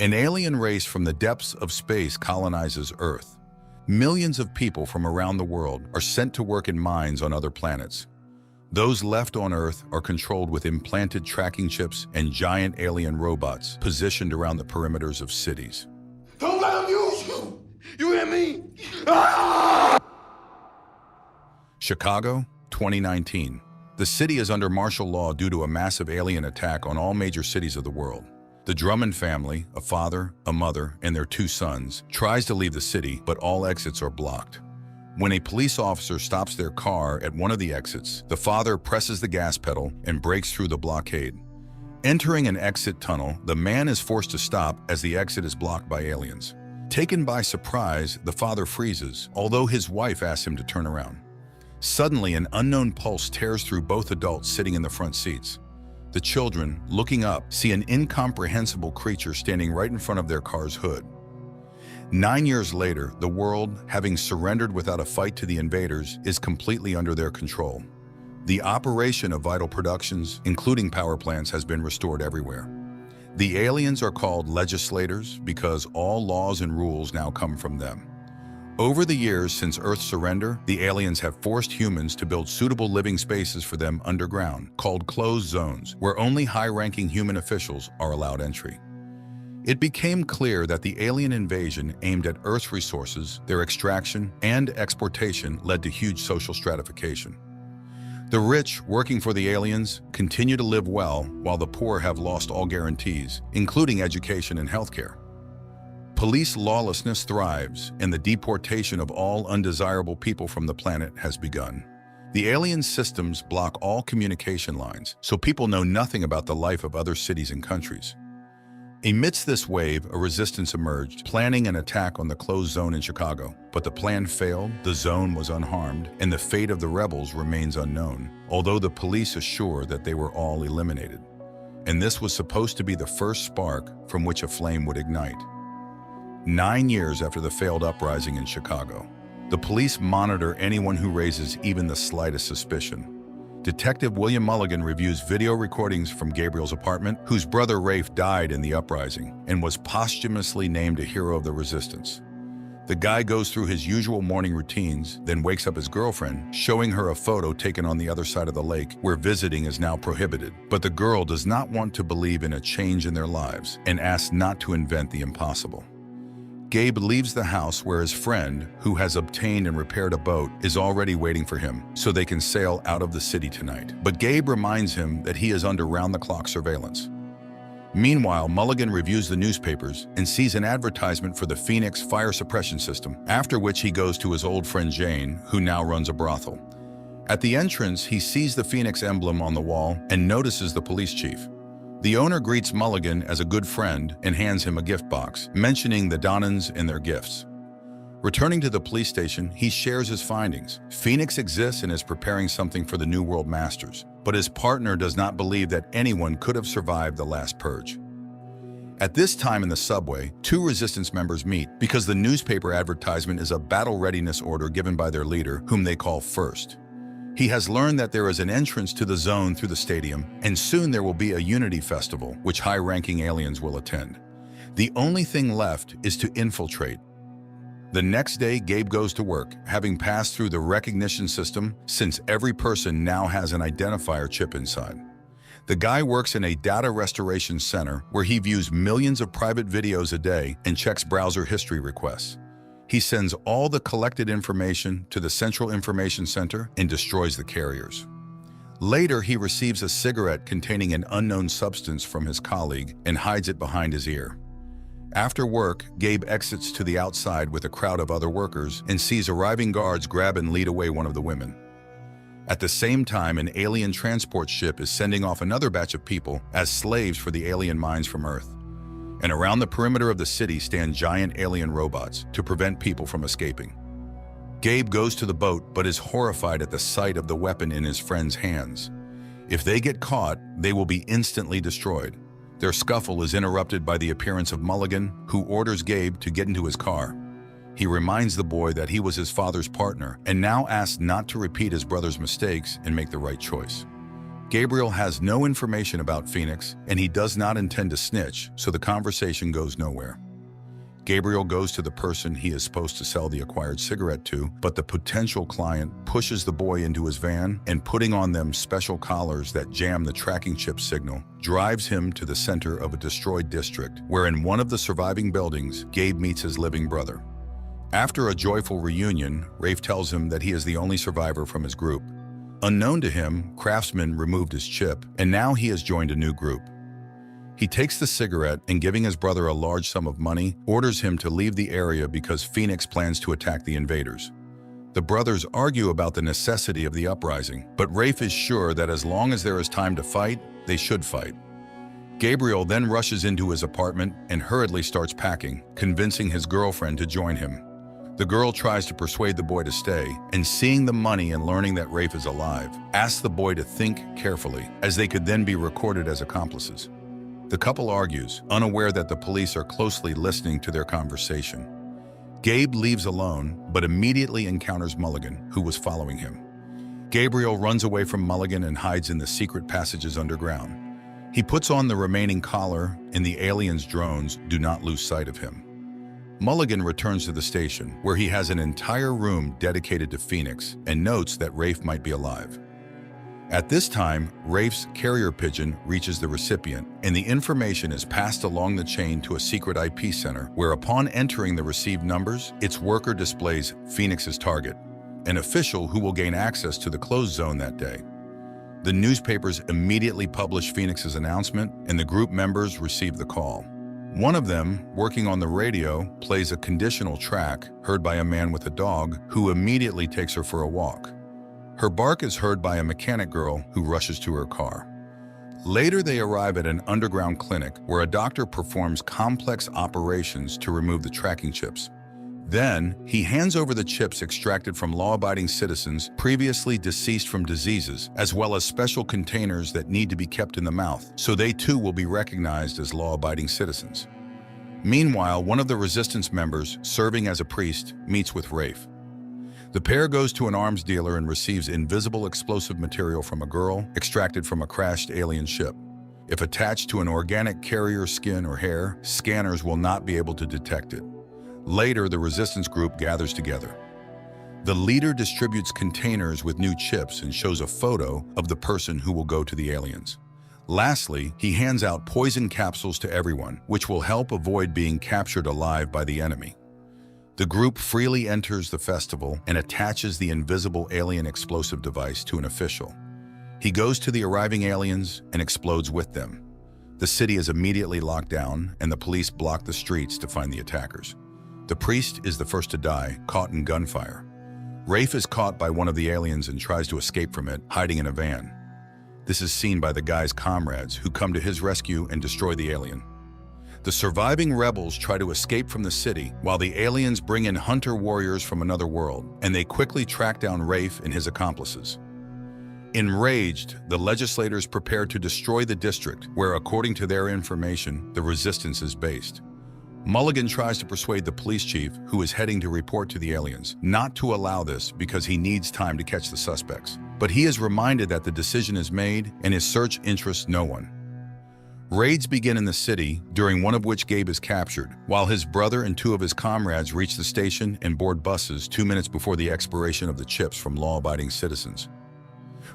An alien race from the depths of space colonizes Earth. Millions of people from around the world are sent to work in mines on other planets. Those left on Earth are controlled with implanted tracking chips and giant alien robots positioned around the perimeters of cities. Don't let them use you! You hear me? Ah! Chicago, 2019. The city is under martial law due to a massive alien attack on all major cities of the world. The Drummond family, a father, a mother, and their 2 sons, tries to leave the city, but all exits are blocked. When a police officer stops their car at one of the exits, the father presses the gas pedal and breaks through the blockade. Entering an exit tunnel, the man is forced to stop as the exit is blocked by aliens. Taken by surprise, the father freezes, although his wife asks him to turn around. Suddenly, an unknown pulse tears through both adults sitting in the front seats. The children, looking up, see an incomprehensible creature standing right in front of their car's hood. 9 years later, the world, having surrendered without a fight to the invaders, is completely under their control. The operation of vital productions, including power plants, has been restored everywhere. The aliens are called legislators because all laws and rules now come from them. Over the years since Earth's surrender, the aliens have forced humans to build suitable living spaces for them underground, called closed zones, where only high-ranking human officials are allowed entry. It became clear that the alien invasion aimed at Earth's resources, their extraction, and exportation led to huge social stratification. The rich, working for the aliens, continue to live well, while the poor have lost all guarantees, including education and healthcare. Police lawlessness thrives, and the deportation of all undesirable people from the planet has begun. The alien systems block all communication lines, so people know nothing about the life of other cities and countries. Amidst this wave, a resistance emerged, planning an attack on the closed zone in Chicago. But the plan failed, the zone was unharmed, and the fate of the rebels remains unknown, although the police assure that they were all eliminated. And this was supposed to be the first spark from which a flame would ignite. 9 years after the failed uprising in Chicago, the police monitor anyone who raises even the slightest suspicion. Detective William Mulligan reviews video recordings from Gabriel's apartment, whose brother Rafe died in the uprising and was posthumously named a hero of the resistance. The guy goes through his usual morning routines, then wakes up his girlfriend, showing her a photo taken on the other side of the lake, where visiting is now prohibited. But the girl does not want to believe in a change in their lives and asks not to invent the impossible. Gabe leaves the house where his friend, who has obtained and repaired a boat, is already waiting for him, so they can sail out of the city tonight. But Gabe reminds him that he is under round-the-clock surveillance. Meanwhile, Mulligan reviews the newspapers and sees an advertisement for the Phoenix fire suppression system, after which he goes to his old friend Jane, who now runs a brothel. At the entrance, he sees the Phoenix emblem on the wall and notices the police chief. The owner greets Mulligan as a good friend and hands him a gift box, mentioning the Donnans and their gifts. Returning to the police station, he shares his findings. Phoenix exists and is preparing something for the New World Masters, but his partner does not believe that anyone could have survived the last purge. At this time in the subway, 2 resistance members meet because the newspaper advertisement is a battle readiness order given by their leader, whom they call First. He has learned that there is an entrance to the zone through the stadium, and soon there will be a Unity Festival, which high-ranking aliens will attend. The only thing left is to infiltrate. The next day, Gabe goes to work, having passed through the recognition system, since every person now has an identifier chip inside. The guy works in a data restoration center where he views millions of private videos a day and checks browser history requests. He sends all the collected information to the Central Information Center and destroys the carriers. Later, he receives a cigarette containing an unknown substance from his colleague and hides it behind his ear. After work, Gabe exits to the outside with a crowd of other workers and sees arriving guards grab and lead away one of the women. At the same time, an alien transport ship is sending off another batch of people as slaves for the alien mines from Earth. And around the perimeter of the city stand giant alien robots to prevent people from escaping. Gabe goes to the boat but is horrified at the sight of the weapon in his friend's hands. If they get caught, they will be instantly destroyed. Their scuffle is interrupted by the appearance of Mulligan, who orders Gabe to get into his car. He reminds the boy that he was his father's partner and now asks not to repeat his brother's mistakes and make the right choice. Gabriel has no information about Phoenix, and he does not intend to snitch, so the conversation goes nowhere. Gabriel goes to the person he is supposed to sell the acquired cigarette to, but the potential client pushes the boy into his van and, putting on them special collars that jam the tracking chip signal, drives him to the center of a destroyed district, where in one of the surviving buildings, Gabe meets his living brother. After a joyful reunion, Rafe tells him that he is the only survivor from his group. Unknown to him, Craftsman removed his chip, and now he has joined a new group. He takes the cigarette and, giving his brother a large sum of money, orders him to leave the area because Phoenix plans to attack the invaders. The brothers argue about the necessity of the uprising, but Rafe is sure that as long as there is time to fight, they should fight. Gabriel then rushes into his apartment and hurriedly starts packing, convincing his girlfriend to join him. The girl tries to persuade the boy to stay, and seeing the money and learning that Rafe is alive, asks the boy to think carefully, as they could then be recorded as accomplices. The couple argues, unaware that the police are closely listening to their conversation. Gabe leaves alone, but immediately encounters Mulligan, who was following him. Gabriel runs away from Mulligan and hides in the secret passages underground. He puts on the remaining collar, and the aliens' drones do not lose sight of him. Mulligan returns to the station, where he has an entire room dedicated to Phoenix and notes that Rafe might be alive. At this time, Rafe's carrier pigeon reaches the recipient, and the information is passed along the chain to a secret IP center, where upon entering the received numbers, its worker displays Phoenix's target, an official who will gain access to the closed zone that day. The newspapers immediately publish Phoenix's announcement, and the group members receive the call. One of them, working on the radio, plays a conditional track heard by a man with a dog, who immediately takes her for a walk. Her bark is heard by a mechanic girl who rushes to her car. Later, they arrive at an underground clinic where a doctor performs complex operations to remove the tracking chips. Then, he hands over the chips extracted from law-abiding citizens previously deceased from diseases, as well as special containers that need to be kept in the mouth, so they too will be recognized as law-abiding citizens. Meanwhile, one of the resistance members, serving as a priest, meets with Rafe. The pair goes to an arms dealer and receives invisible explosive material from a girl extracted from a crashed alien ship. If attached to an organic carrier's skin or hair, scanners will not be able to detect it. Later, the resistance group gathers together. The leader distributes containers with new chips and shows a photo of the person who will go to the aliens. Lastly, he hands out poison capsules to everyone, which will help avoid being captured alive by the enemy. The group freely enters the festival and attaches the invisible alien explosive device to an official. He goes to the arriving aliens and explodes with them. The city is immediately locked down, and the police block the streets to find the attackers. The priest is the first to die, caught in gunfire. Rafe is caught by one of the aliens and tries to escape from it, hiding in a van. This is seen by the guy's comrades, who come to his rescue and destroy the alien. The surviving rebels try to escape from the city, while the aliens bring in hunter warriors from another world, and they quickly track down Rafe and his accomplices. Enraged, the legislators prepare to destroy the district, where, according to their information, the resistance is based. Mulligan tries to persuade the police chief, who is heading to report to the aliens, not to allow this because he needs time to catch the suspects. But he is reminded that the decision is made and his search interests no one. Raids begin in the city, during one of which Gabe is captured, while his brother and two of his comrades reach the station and board buses 2 minutes before the expiration of the chips from law-abiding citizens.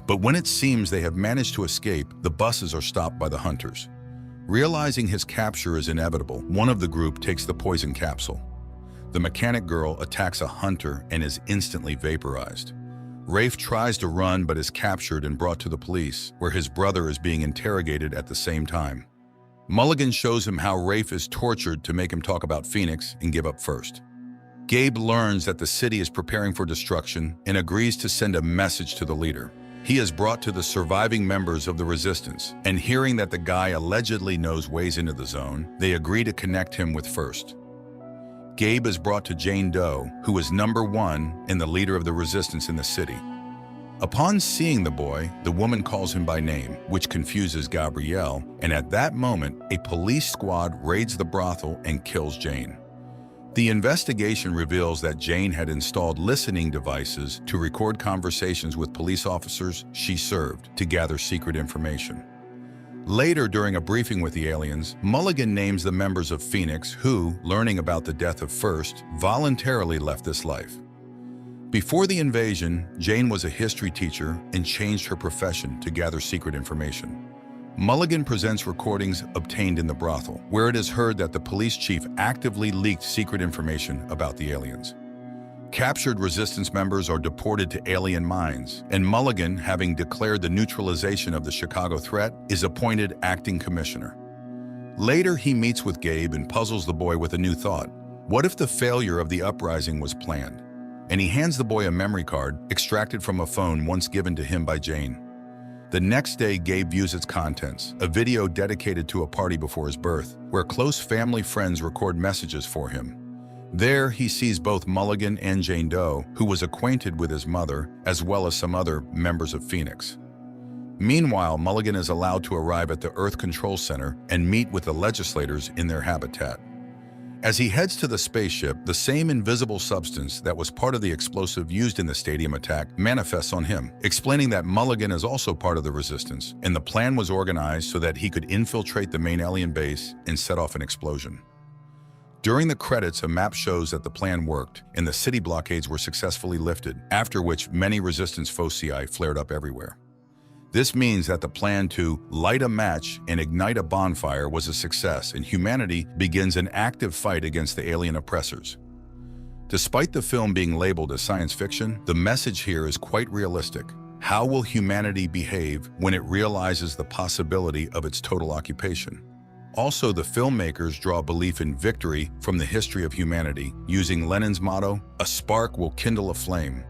But when it seems they have managed to escape, the buses are stopped by the hunters. Realizing his capture is inevitable, one of the group takes the poison capsule. The mechanic girl attacks a hunter and is instantly vaporized. Rafe tries to run but is captured and brought to the police, where his brother is being interrogated at the same time. Mulligan shows him how Rafe is tortured to make him talk about Phoenix and give up first. Gabe learns that the city is preparing for destruction and agrees to send a message to the leader. He is brought to the surviving members of the resistance, and hearing that the guy allegedly knows ways into the zone, they agree to connect him with First. Gabe is brought to Jane Doe, who is number 1 and the leader of the resistance in the city. Upon seeing the boy, the woman calls him by name, which confuses Gabrielle, and at that moment, a police squad raids the brothel and kills Jane. The investigation reveals that Jane had installed listening devices to record conversations with police officers she served to gather secret information. Later, during a briefing with the aliens, Mulligan names the members of Phoenix who, learning about the death of First, voluntarily left this life. Before the invasion, Jane was a history teacher and changed her profession to gather secret information. Mulligan presents recordings obtained in the brothel, where it is heard that the police chief actively leaked secret information about the aliens. Captured resistance members are deported to alien mines, and Mulligan, having declared the neutralization of the Chicago threat, is appointed acting commissioner. Later, he meets with Gabe and puzzles the boy with a new thought. What if the failure of the uprising was planned? And he hands the boy a memory card extracted from a phone once given to him by Jane. The next day, Gabe views its contents, a video dedicated to a party before his birth, where close family friends record messages for him. There, he sees both Mulligan and Jane Doe, who was acquainted with his mother, as well as some other members of Phoenix. Meanwhile, Mulligan is allowed to arrive at the Earth Control Center and meet with the legislators in their habitat. As he heads to the spaceship, the same invisible substance that was part of the explosive used in the stadium attack manifests on him, explaining that Mulligan is also part of the resistance, and the plan was organized so that he could infiltrate the main alien base and set off an explosion. During the credits, a map shows that the plan worked, and the city blockades were successfully lifted, after which many resistance foci flared up everywhere. This means that the plan to light a match and ignite a bonfire was a success, and humanity begins an active fight against the alien oppressors. Despite the film being labeled as science fiction, the message here is quite realistic. How will humanity behave when it realizes the possibility of its total occupation? Also, the filmmakers draw belief in victory from the history of humanity, using Lenin's motto, "A spark will kindle a flame."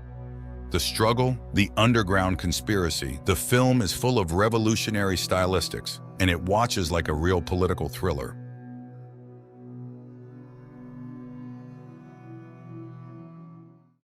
The struggle, the underground conspiracy. The film is full of revolutionary stylistics, and it watches like a real political thriller.